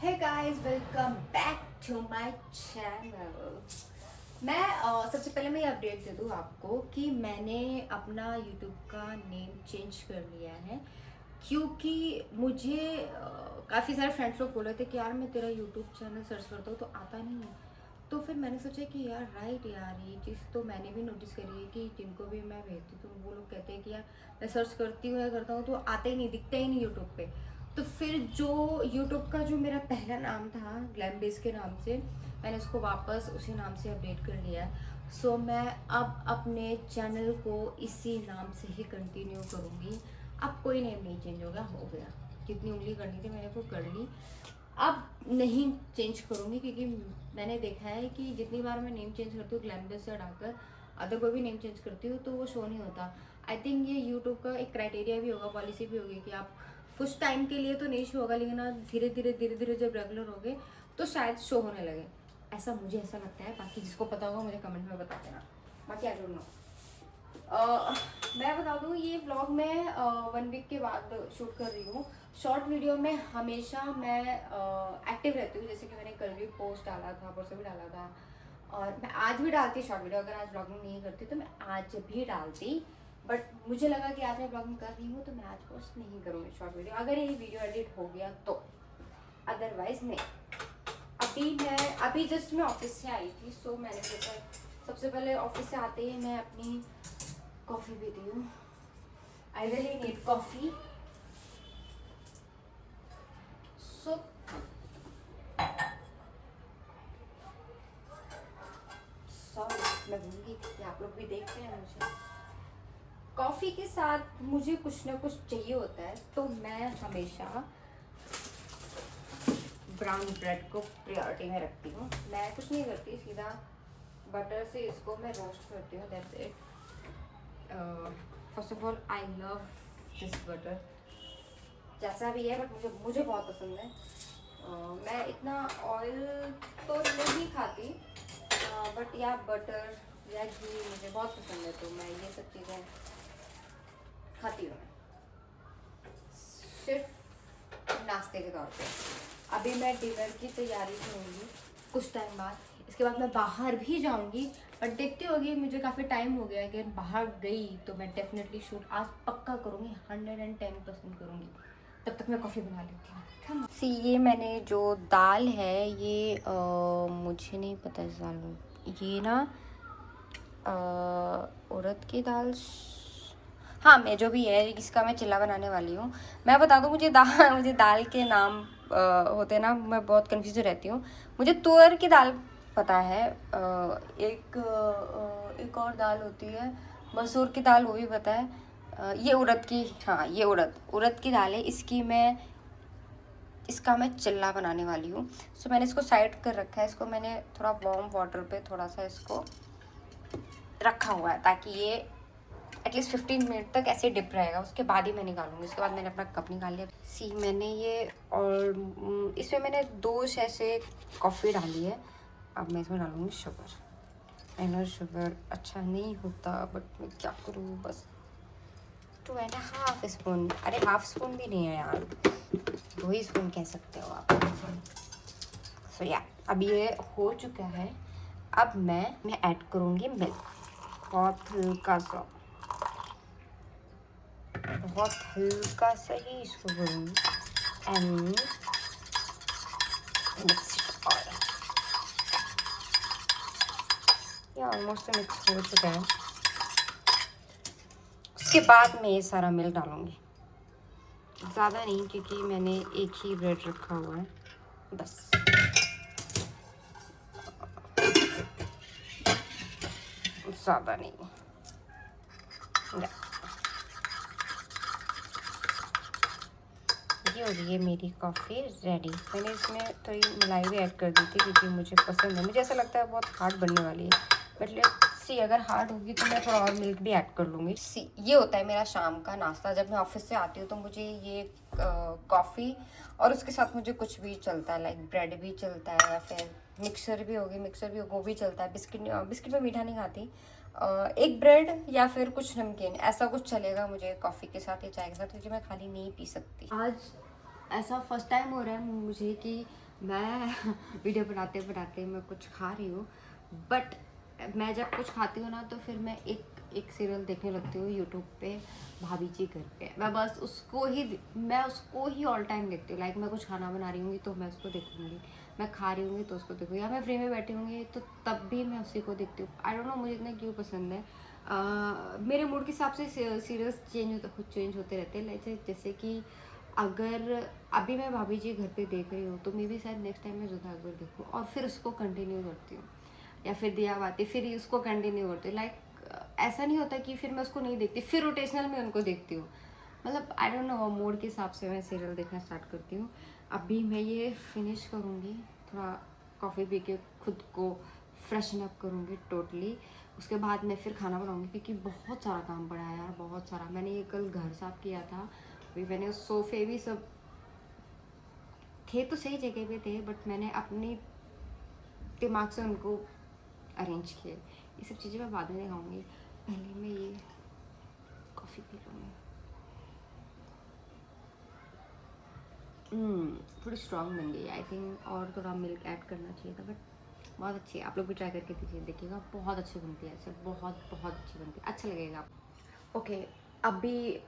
Hey guys, welcome back to my channel. सबसे पहले मैं ये अपडेट दे दूँ आपको कि मैंने अपना यूट्यूब का नेम चेंज कर लिया है, क्योंकि मुझे काफ़ी सारे फ्रेंड्स लोग बोले थे कि यार मैं तेरा यूट्यूब चैनल सर्च करता हूँ तो आता नहीं है। तो फिर मैंने सोचा कि यार राइट यार, ये चीज़ तो मैंने भी नोटिस करी है कि जिनको भी मैं भेजती हूँ तो वो लोग कहते हैं कि यार मैं सर्च करती हूँ या करता हूँ तो आते ही नहीं, दिखता ही नहीं यूट्यूब पे। तो फिर जो यूट्यूब का जो मेरा पहला नाम था ग्लैम बेस के नाम से, मैंने उसको वापस उसी नाम से अपडेट कर लिया है। सो मैं अब अपने चैनल को इसी नाम से ही कंटिन्यू करूँगी। अब कोई नेम नहीं चेंज होगा, हो गया। जितनी उंगली करनी थी मैंने वो कर ली, अब नहीं चेंज करूँगी, क्योंकि मैंने देखा है कि जितनी बार मैं नेम चेंज करती हूँ ग्लैम बेस से हटाकर अदर कोई भी नेम चेंज करती हूँ तो वो शो नहीं होता। आई थिंक ये यूट्यूब का एक क्राइटेरिया भी होगा, पॉलिसी भी होगी कि आप कुछ टाइम के लिए तो नहीं शो होगा, लेकिन आप धीरे धीरे जब रेगुलर हो गए तो शायद शो होने लगे। मुझे ऐसा लगता है, बाकी जिसको पता होगा मुझे कमेंट में बता देना। बाकी आई डोंट नो। मैं बता दूँ, ये व्लॉग मैं 1 वीक के बाद शूट कर रही हूँ। शॉर्ट वीडियो में हमेशा मैं एक्टिव रहती हूँ, जैसे कि मैंने कल भी पोस्ट डाला था, परसों भी डाला था, और मैं आज भी डालती शॉर्ट वीडियो। अगर आज व्लॉगिंग नहीं करती तो मैं आज भी डालती, बट मुझे लगा कि आज मैं व्लॉगिंग कर रही हूँ तो मैं आज पोस्ट नहीं करूँगी शॉर्ट वीडियो, अगर ये वीडियो एडिट हो गया तो। अदरवाइज नहीं। अभी जस्ट मैं ऑफिस से आई थी, सो मैंने सोचा सबसे पहले ऑफिस से आते ही मैं अपनी कॉफ़ी पीती हूँ। I really need coffee. So sorry, मैं भूलगी कि आप लोग भी देखते हैं मुझे। कॉफ़ी के साथ मुझे कुछ ना कुछ चाहिए होता है, तो मैं हमेशा ब्राउन ब्रेड को प्रायोरिटी में रखती हूँ। मैं कुछ नहीं करती, सीधा बटर से इसको मैं रोस्ट करती हूँ, that's it. First of all I love this butter, जैसा भी है, बट मुझे बहुत पसंद है। मैं इतना ऑयल तो नहीं खाती, बट या बटर या घी मुझे बहुत पसंद है, तो मैं ये सब चीज़ें खाती हूँ सिर्फ नाश्ते के तौर पे। अभी मैं डिनर की तैयारी करूँगी कुछ टाइम बाद, इसके बाद मैं बाहर भी जाऊँगी, बट देखती होगी मुझे काफ़ी टाइम हो गया। अगर बाहर गई तो मैं डेफिनेटली शूट आज पक्का करूँगी, 110% करूँगी। तब तक मैं कॉफ़ी बना लेती हूँ। सी, ये मैंने जो दाल है ये मुझे नहीं पता इस दाल में, ये ना उड़द की दाल, हाँ, मैं जो भी है इसका मैं चिल्ला बनाने वाली हूँ। मैं बता दूँ, मुझे दाल के नाम होते ना, मैं बहुत कंफ्यूज रहती हूँ। मुझे तुअर की दाल पता है, एक और दाल होती है मसूर की दाल, वो भी पता है। ये उड़द की, हाँ ये उड़द की दाल है। इसका मैं चिल्ला बनाने वाली हूँ। सो मैंने इसको साइड कर रखा है, इसको मैंने थोड़ा वार्म वाटर पे थोड़ा सा इसको रखा हुआ है, ताकि ये एटलीस्ट 15 मिनट तक ऐसे डिप रहेगा, उसके बाद ही मैं निकालूंगी। उसके बाद मैंने अपना कप निकाल लिया। सी, मैंने ये, और इसमें मैंने 2 ऐसे कॉफ़ी डाली है। अब मैं इसमें डालूंगी शुगर। आई नो शुगर अच्छा नहीं होता, बट मैं क्या करूँ, बस 2.5 स्पून। अरे हाफ स्पून भी नहीं है यार, 2 ही स्पून कह सकते हो आप। सो या, अब ये हो चुका है। अब मैं ऐड करूँगी मिल्क, बहुत हल्का सा, बहुत हल्का सा ही इसको करूँगी। And mix it all. ये ऑलमोस्ट मिक्स हो चुका है। उसके बाद मैं ये सारा मिल्क डालूँगी, ज़्यादा नहीं, क्योंकि मैंने एक ही ब्रेड रखा हुआ है, बस। ज़्यादा नहीं। ये हो गई है मेरी कॉफ़ी रेडी। मैंने इसमें थोड़ी मलाई भी ऐड कर दी थी, क्योंकि मुझे पसंद है। मुझे ऐसा लगता है बहुत हार्ड बनने वाली है, बट लेट्स सी, अगर हार्ड होगी तो मैं थोड़ा और मिल्क भी ऐड कर लूँगी। सी, ये होता है मेरा शाम का नाश्ता। जब मैं ऑफिस से आती हूँ तो मुझे ये कॉफ़ी, और उसके साथ मुझे कुछ भी चलता है, लाइक ब्रेड भी चलता है, या फिर मिक्सर भी होगी, वो भी चलता है। बिस्किट में मीठा नहीं खाती। एक ब्रेड या फिर कुछ नमकीन, ऐसा कुछ चलेगा मुझे कॉफ़ी के साथ या चाय के साथ, क्योंकि मैं खाली नहीं पी सकती। आज ऐसा फर्स्ट टाइम हो रहा है मुझे कि मैं वीडियो बनाते बनाते मैं कुछ खा रही हूँ, बट मैं जब कुछ खाती हूँ ना तो फिर मैं एक सीरियल देखने लगती हूँ यूट्यूब पे, भाभी जी घर पे। मैं बस उसको ही ऑल टाइम देखती हूँ। लाइक मैं कुछ खाना बना रही हूँगी तो मैं उसको देखूँगी, मैं खा रही हूँगी तो उसको देखूँगी, या मैं फ्री में बैठी हूँगी तो तब भी मैं उसी को देखती हूँ। आई डोंट नो मुझे इतना क्यों पसंद है। मेरे मूड के हिसाब से सीरियल्स चेंज होते रहते हैं। लाइक जैसे कि अगर अभी मैं भाभी जी घर पे देख रही हूँ तो मे भी शायद नेक्स्ट टाइम मैं जोधा अकबर देखूँ और फिर उसको कंटिन्यू करती हूँ, या फिर दिया बाती फिर उसको कंटिन्यू करती हूँ। लाइक ऐसा नहीं होता कि फिर मैं उसको नहीं देखती फिर रोटेशनल में उनको देखती हूँ। मतलब आई डोंट नो, मूड के हिसाब से मैं सीरियल देखना स्टार्ट करती हूँ। अभी मैं ये फिनिश करूँगी, थोड़ा कॉफ़ी पी के खुद को फ्रेशन अप करूँगी टोटली। उसके बाद मैं फिर खाना बनाऊँगी क्योंकि बहुत सारा काम पड़ा है यार, बहुत सारा। मैंने ये कल घर साफ़ किया था, अभी मैंने सोफ़े भी सब थे तो सही जगह पे थे, बट मैंने अपनी दिमाग से उनको अरेंज किए। ये सब चीज़ें मैं बाद में दिखाऊँगी, पहले मैं ये कॉफ़ी पी लूँगी। थोड़ी स्ट्रॉन्ग बन गई आई थिंक, और थोड़ा मिल्क ऐड करना चाहिए था, बट बहुत अच्छी है। आप लोग भी ट्राई करके देखिएगा, बहुत अच्छी बनती है सर, बहुत बहुत अच्छी बनती है, अच्छा लगेगा। ओके, अभी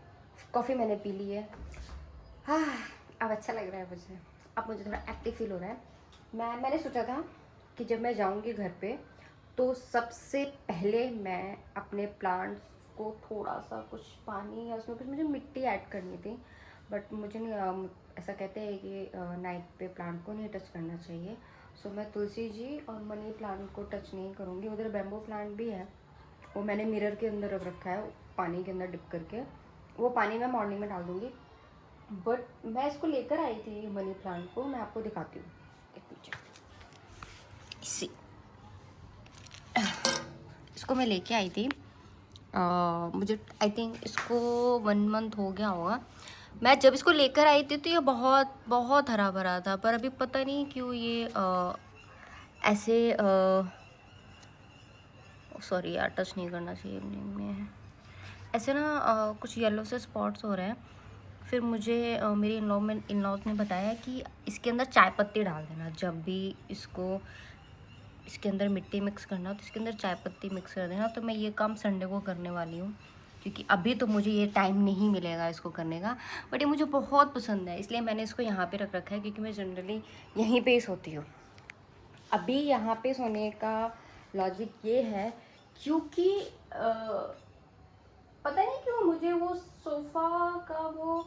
कॉफ़ी मैंने पी ली है। हाँ, अब अच्छा लग रहा है मुझे, अब मुझे थोड़ा एक्टिव फील हो रहा है। मैंने सोचा था कि जब मैं जाऊंगी घर पे तो सबसे पहले मैं अपने प्लांट्स को थोड़ा सा कुछ पानी या उसमें कुछ मुझे मिट्टी ऐड करनी थी, बट मुझे नहीं ऐसा कहते हैं कि नाइट पे प्लांट को नहीं टच करना चाहिए। सो मैं तुलसी जी और मनी प्लांट को टच नहीं करूँगी। उधर बैम्बू प्लांट भी है, वो मैंने मिरर के अंदर रख रखा है, पानी के अंदर डिप करके। वो पानी मैं मॉर्निंग में डाल दूँगी। बट मैं इसको लेकर आई थी मनी प्लांट को, मैं आपको दिखाती हूँ, एक पीछे इसी इसको मैं लेके आई थी। मुझे आई थिंक इसको 1 मंथ हो गया होगा। मैं जब इसको लेकर आई थी तो ये बहुत बहुत हरा भरा था, पर अभी पता नहीं क्यों ये ऐसे सॉरी यार, टच नहीं करना चाहिए में ऐसे ना कुछ येलो से स्पॉट्स हो रहे हैं। फिर मुझे मेरी इन लॉज ने बताया कि इसके अंदर चाय पत्ती डाल देना, जब भी इसके अंदर मिट्टी मिक्स करना तो इसके अंदर चाय पत्ती मिक्स कर देना। तो मैं ये काम संडे को करने वाली हूँ, क्योंकि अभी तो मुझे ये टाइम नहीं मिलेगा इसको करने का, बट ये मुझे बहुत पसंद है, इसलिए मैंने इसको यहाँ पे रख रखा है, क्योंकि मैं जनरली यहीं पे ही सोती हूँ। अभी यहाँ पे सोने का लॉजिक ये है क्योंकि पता नहीं क्यों मुझे वो सोफ़ा का वो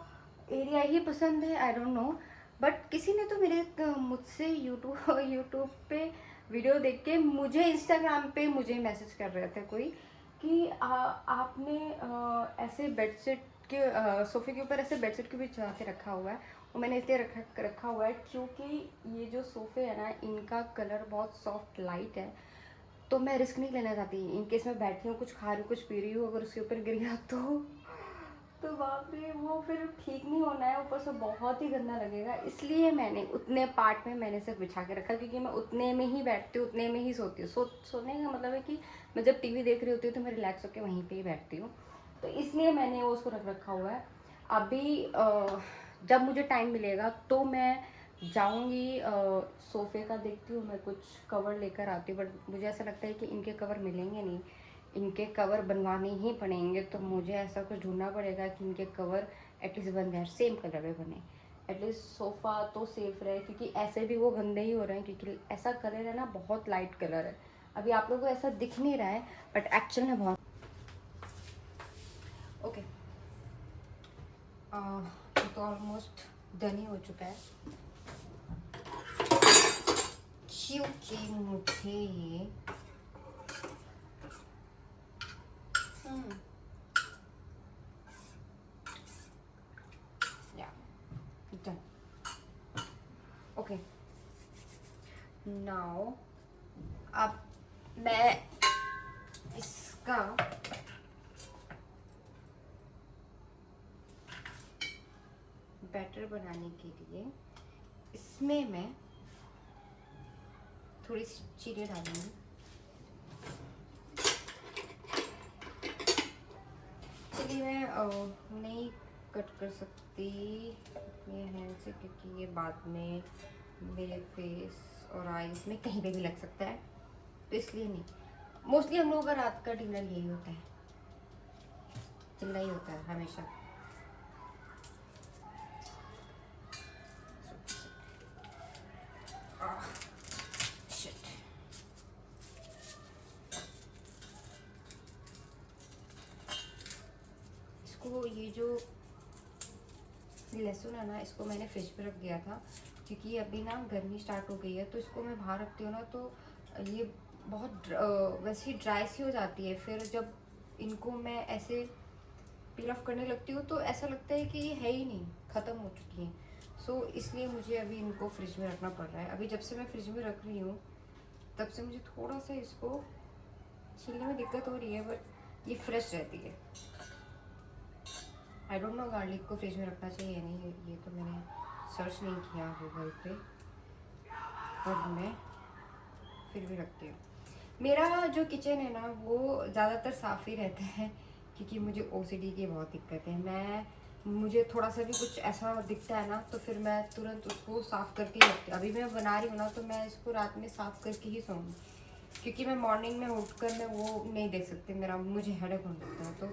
एरिया ही पसंद है, आई डोंट नो। बट किसी ने तो मुझसे यूट्यूब पे वीडियो देख के मुझे इंस्टाग्राम पे मुझे मैसेज कर रहे थे कोई कि आपने ऐसे बेडशीट के सोफ़े के ऊपर ऐसे बेडशीट क्यों भी चढ़ा के रखा हुआ है। और मैंने इसलिए रखा हुआ है क्योंकि ये जो सोफ़े है ना, इनका कलर बहुत सॉफ्ट लाइट है, तो मैं रिस्क नहीं लेना चाहती। इनकेस मैं बैठी हूँ, कुछ खा रही हूँ, कुछ पी रही हूँ, अगर उसके ऊपर गिर गया तो बाप रे, वो फिर ठीक नहीं होना है, ऊपर से बहुत ही गंदा लगेगा। इसलिए मैंने उतने पार्ट में मैंने सिर्फ बिछा के रखा, क्योंकि मैं उतने में ही बैठती हूँ, उतने में ही सोती हूँ। सोने का मतलब है कि मैं जब टीवी देख रही होती हूँ तो मैं रिलैक्स होकर वहीं पर ही बैठती हूँ, तो इसलिए मैंने वो उसको रख रखा हुआ है। अभी जब मुझे टाइम मिलेगा तो मैं जाऊंगी, सोफ़े का देखती हूँ, मैं कुछ कवर लेकर आती हूँ, बट मुझे ऐसा लगता है कि इनके कवर मिलेंगे नहीं, इनके कवर बनवाने ही पड़ेंगे। तो मुझे ऐसा कुछ ढूंढना पड़ेगा कि इनके कवर एटलीस्ट बन जाए, सेम कलर में बने, एटलीस्ट सोफ़ा तो सेफ रहे, क्योंकि ऐसे भी वो गंदे ही हो रहे हैं, क्योंकि ऐसा कलर है ना, बहुत लाइट कलर है। अभी आप लोगों को ऐसा दिख नहीं रहा है, बट एक्चुअल में बहुत ओके। तो ऑलमोस्ट डन ही हो चुका है, क्योंकि मुझे ये या डन। ओके, नाउ अब मैं इसका बैटर बनाने के लिए इसमें मैं थोड़ी सी चीनी डालूंगी। चलिए, मैं नहीं कट कर सकती अपने हैंड से, क्योंकि ये बाद में मेरे फेस और आईज में कहीं पे भी लग सकता है, तो इसलिए नहीं। मोस्टली हम लोगों का रात का डिनर यही होता है, चिल्ला ही होता है हमेशा। शिट। इसको ये जो लहसुन है ना, इसको मैंने फ्रिज पे रख दिया था क्योंकि अभी ना गर्मी स्टार्ट हो गई है, तो इसको मैं बाहर रखती हूँ ना तो ये बहुत वैसी ड्राई सी हो जाती है। फिर जब इनको मैं ऐसे पील ऑफ करने लगती हूँ तो ऐसा लगता है कि ये है ही नहीं, ख़त्म हो चुकी हैं। सो इसलिए मुझे अभी इनको फ्रिज में रखना पड़ रहा है। अभी जब से मैं फ्रिज में रख रही हूँ तब से मुझे थोड़ा सा इसको छीलने में दिक्कत हो रही है, बट ये फ्रेश रहती है। आई डोंट नो गार्लिक को फ्रिज में रखना चाहिए या नहीं, ये तो मैंने सर्च नहीं किया गूगल पे, पर मैं फिर भी रखती हूँ। मेरा जो किचन है ना वो ज़्यादातर साफ़ ही रहता है क्योंकि मुझे ओसीडी की बहुत दिक्कत है। मुझे थोड़ा सा भी कुछ ऐसा दिखता है ना तो फिर मैं तुरंत उसको साफ़ करके ही रखती हूँ। अभी मैं बना रही हूँ ना तो मैं इसको रात में साफ़ करके ही सोऊंगी क्योंकि मैं मॉर्निंग में उठकर मैं वो नहीं देख सकती, मुझे हेडेक होने लगता है। तो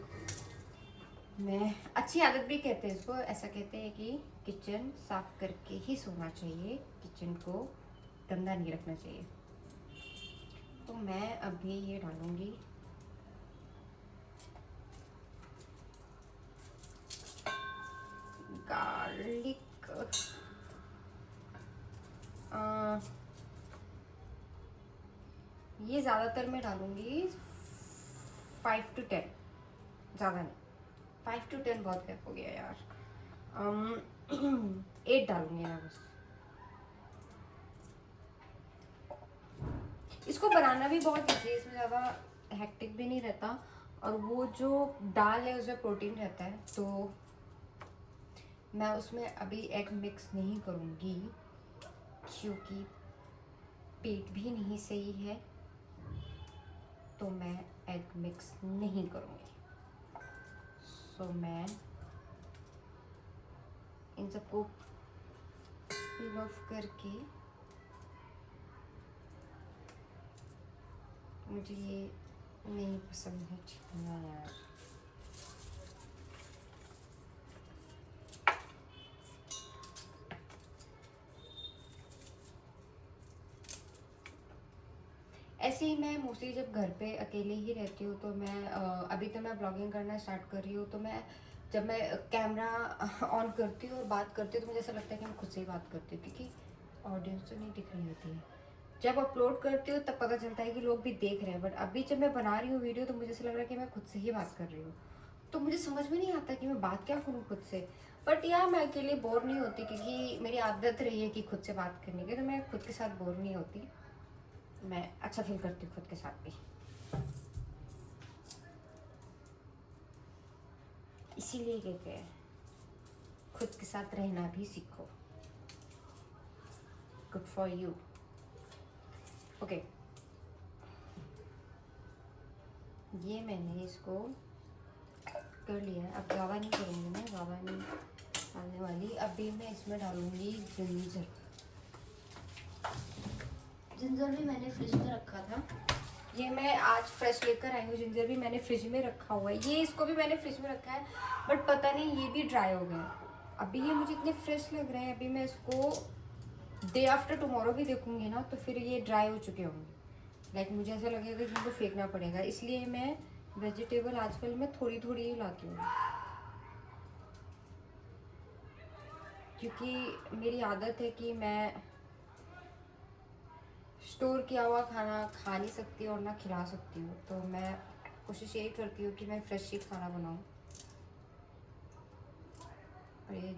मैं अच्छी आदत भी कहते हैं इसको, ऐसा कहते हैं कि किचन साफ़ करके ही सोना चाहिए, किचन को गंदा नहीं रखना चाहिए। तो मैं अभी ये डालूंगी गार्लिक, ये ज़्यादातर मैं डालूंगी 5 to 10, ज़्यादा नहीं, 5 to 10 बहुत कम हो गया यार। 8 डालूंगी मैं बस। इसको बनाना भी बहुत ईजी है, इसमें ज़्यादा हेक्टिक भी नहीं रहता, और वो जो दाल है उसमें प्रोटीन रहता है, तो मैं उसमें अभी एग मिक्स नहीं करूँगी क्योंकि पेट भी नहीं सही है, तो मैं एग मिक्स नहीं करूँगी। सो मैं इन सबको पील ऑफ करके, मुझे ये नहीं पसंद है छिलना यार। ऐसे ही मैं मोस्टली जब घर पे अकेले ही रहती हूँ तो मैं अभी तो मैं ब्लॉगिंग करना स्टार्ट कर रही हूँ, तो मैं जब मैं कैमरा ऑन करती हूँ और बात करती हूँ तो मुझे ऐसा लगता है कि मैं खुद से ही बात करती हूँ क्योंकि ऑडियंस तो नहीं दिख रही होती है। जब अपलोड करती हूँ तब पता चलता है कि लोग भी देख रहे हैं, बट अभी जब मैं बना रही हूँ वीडियो तो मुझे ऐसा लग रहा है कि मैं खुद से ही बात कर रही हूँ, तो मुझे समझ में नहीं आता कि मैं बात क्या करूँ खुद से। बट यार मैं अकेले बोर नहीं होती क्योंकि मेरी आदत रही है कि खुद से बात करने की, तो मैं खुद के साथ बोर नहीं होती, मैं अच्छा फील करती हूँ खुद के साथ भी। इसीलिए कहते हैं खुद के साथ रहना भी सीखो, गुड फॉर यू। ओके, ये मैंने इसको कर लिया है, अब ज़्यादा नहीं करूँगी मैं, ज़्यादा नहीं डालने वाली। अभी मैं इसमें डालूँगी जिंजर। जिंजर भी मैंने फ्रिज में रखा था, ये मैं आज फ्रेश लेकर आई हूँ। जिंजर भी मैंने फ्रिज में रखा हुआ है, ये इसको भी मैंने फ्रिज में रखा है, बट पता नहीं ये भी ड्राई हो गया। अभी ये मुझे इतने फ्रेश लग रहे हैं, अभी मैं इसको डे आफ्टर टुमारो भी देखूँगी ना तो फिर ये ड्राई हो चुके होंगे। लाइक मुझे ऐसा लगेगा कि इनको फेंकना पड़ेगा, इसलिए मैं वेजिटेबल आजकल मैं थोड़ी थोड़ी ही लाती हूँ क्योंकि मेरी आदत है कि मैं स्टोर किया हुआ खाना खा नहीं सकती और ना खिला सकती हूँ, तो मैं कोशिश यही करती हूँ कि मैं फ्रेश ही खाना बनाऊँ। और ये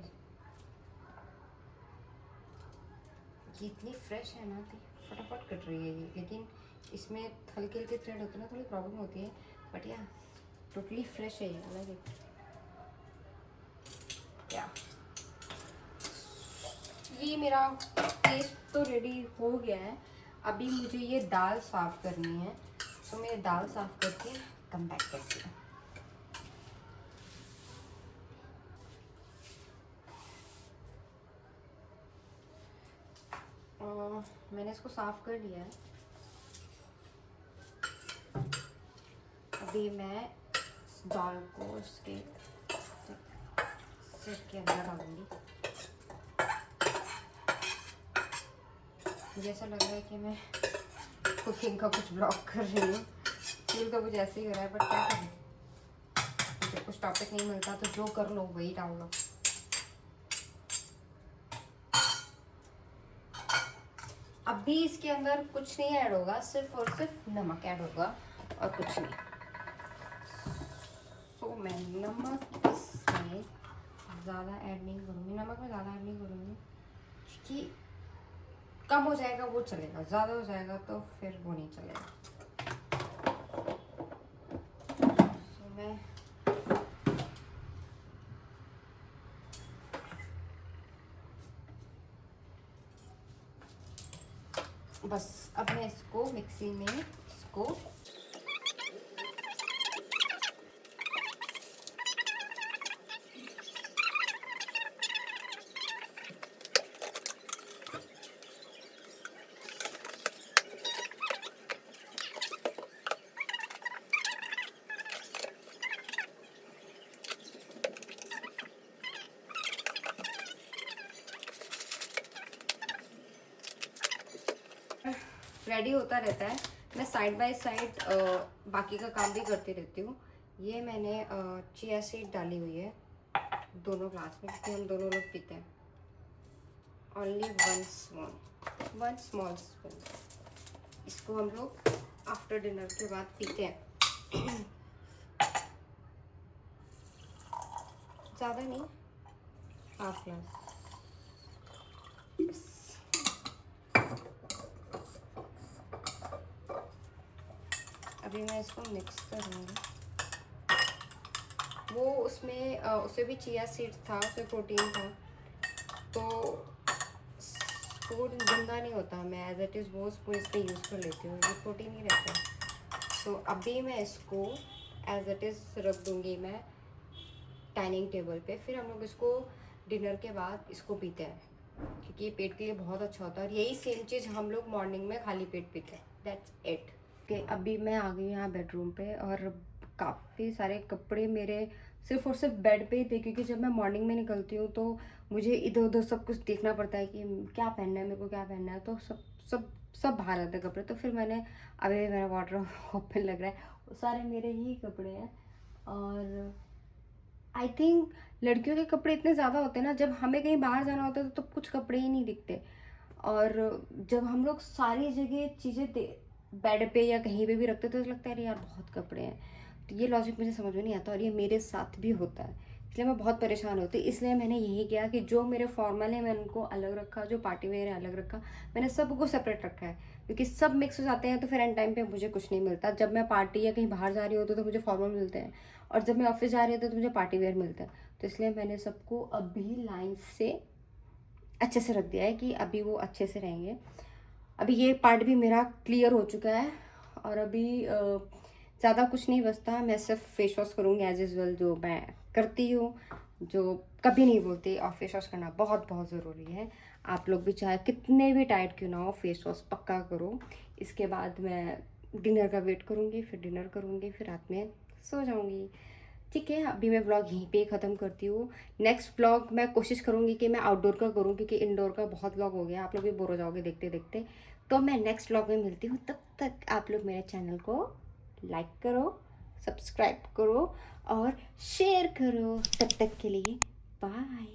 इतनी फ्रेश है ना कि फटाफट कट रही है ये, लेकिन इसमें हल्के हल्के थ्रेड होते हैं ना, थोड़ी प्रॉब्लम होती है, बट या टोटली फ्रेश है ये, अलग क्या। ये मेरा पेस्ट तो रेडी हो गया है, अभी मुझे ये दाल साफ़ करनी है, तो मैं दाल साफ़ करके कम बैक करती हूँ। मैंने इसको साफ कर लिया है। अभी मैं दाल को इसके सिर के अंदर डालूंगी। मुझे ऐसा लग रहा है कि मैं कुकिंग का कुछ ब्लॉग कर रही हूँ। फील तो कुछ ऐसे ही हो रहा है, बट क्या करें, मुझे कुछ टॉपिक नहीं मिलता तो जो कर लो वही डाल लो। अभी इसके अंदर कुछ नहीं ऐड होगा, सिर्फ और सिर्फ नमक ऐड होगा और कुछ नहीं। तो मैं नमक इसमें ज़्यादा ऐड नहीं करूँगी, नमक में ज़्यादा ऐड नहीं करूँगी क्योंकि कम हो जाएगा वो चलेगा, ज़्यादा हो जाएगा तो फिर वो नहीं चलेगा। तो मैं बस अब मैं इसको मिक्सी में इसको रेडी होता रहता है। मैं साइड बाय साइड बाकी का काम भी करती रहती हूँ। ये मैंने चिया सीड डाली हुई है दोनों ग्लास में, क्योंकि हम दोनों लोग पीते हैं। Only one small spoon. इसको हम लोग आफ्टर डिनर के बाद पीते हैं। ज़्यादा नहीं, हाफ ग्लास। अभी मैं इसको मिक्स करूँगी। वो उसमें भी चिया सीड था, उसमें प्रोटीन था, तो फूड गंदा नहीं होता। मैं एज इट इज़ वो स्पून इस पर यूज़ कर लेती हूँ, ये प्रोटीन ही रहता है। तो अभी मैं इसको एज इट इज़ रख दूँगी मैं डाइनिंग टेबल पे। फिर हम लोग इसको डिनर के बाद इसको पीते हैं, क्योंकि ये पेट के लिए बहुत अच्छा होता है। और यही सेम चीज़ हम लोग मॉर्निंग में खाली पेट पीते हैं। That's it. कि अभी मैं आ गई यहाँ बेडरूम पे और काफ़ी सारे कपड़े मेरे सिर्फ और सिर्फ बेड पे ही थे, क्योंकि जब मैं मॉर्निंग में निकलती हूँ तो मुझे इधर उधर सब कुछ देखना पड़ता है कि क्या पहनना है, मेरे को क्या पहनना है, तो सब सब सब बाहर आते हैं कपड़े। तो फिर मैंने अभी मेरा वार्डरोब ओपन लग रहा है, वो सारे मेरे ही कपड़े हैं। और आई थिंक लड़कियों के कपड़े इतने ज़्यादा होते हैं ना, जब हमें कहीं बाहर जाना होता है तो कुछ कपड़े ही नहीं दिखते। और जब हम लोग सारी जगह चीज़ें बेड पे या कहीं पे भी रखते तो लगता है अरे यार बहुत कपड़े हैं। तो ये लॉजिक मुझे समझ में नहीं आता, और ये मेरे साथ भी होता है, इसलिए मैं बहुत परेशान होती। इसलिए मैंने यही किया कि जो मेरे फॉर्मल है मैंने उनको अलग रखा, जो पार्टी वेयर है अलग रखा। मैंने सबको सेपरेट रखा है, क्योंकि सब मिक्स हो जाते हैं तो फिर एंड टाइम पे मुझे कुछ नहीं मिलता। जब मैं पार्टी या कहीं बाहर जा रही होती तो मुझे फॉर्मल मिलते हैं, और जब मैं ऑफिस जा रही होती तो मुझे पार्टी वेयर मिलता है। तो इसलिए मैंने सबको अभी लाइन से अच्छे से रख दिया है कि अभी वो अच्छे से रहेंगे। अभी ये पार्ट भी मेरा क्लियर हो चुका है, और अभी ज़्यादा कुछ नहीं बचता। मैं सिर्फ फेस वॉश करूँगी एज यूजल, जो मैं करती हूँ, जो कभी नहीं बोलती। और फेस वॉश करना बहुत बहुत ज़रूरी है। आप लोग भी चाहे कितने भी टाइट क्यों ना हो, फेस वॉश पक्का करो। इसके बाद मैं डिनर का वेट करूँगी, फिर डिनर करूँगी, फिर रात में सो जाऊँगी। ठीक है, अभी मैं व्लॉग यहीं पे ख़त्म करती हूँ। नेक्स्ट व्लॉग मैं कोशिश करूँगी कि मैं आउटडोर का करूँ, क्योंकि इंडोर का बहुत व्लॉग हो गया, आप लोग भी बोर हो जाओगे देखते देखते। तो मैं नेक्स्ट व्लॉग में मिलती हूँ, तब तक आप लोग मेरे चैनल को लाइक करो, सब्सक्राइब करो और शेयर करो। तब तक के लिए बाय।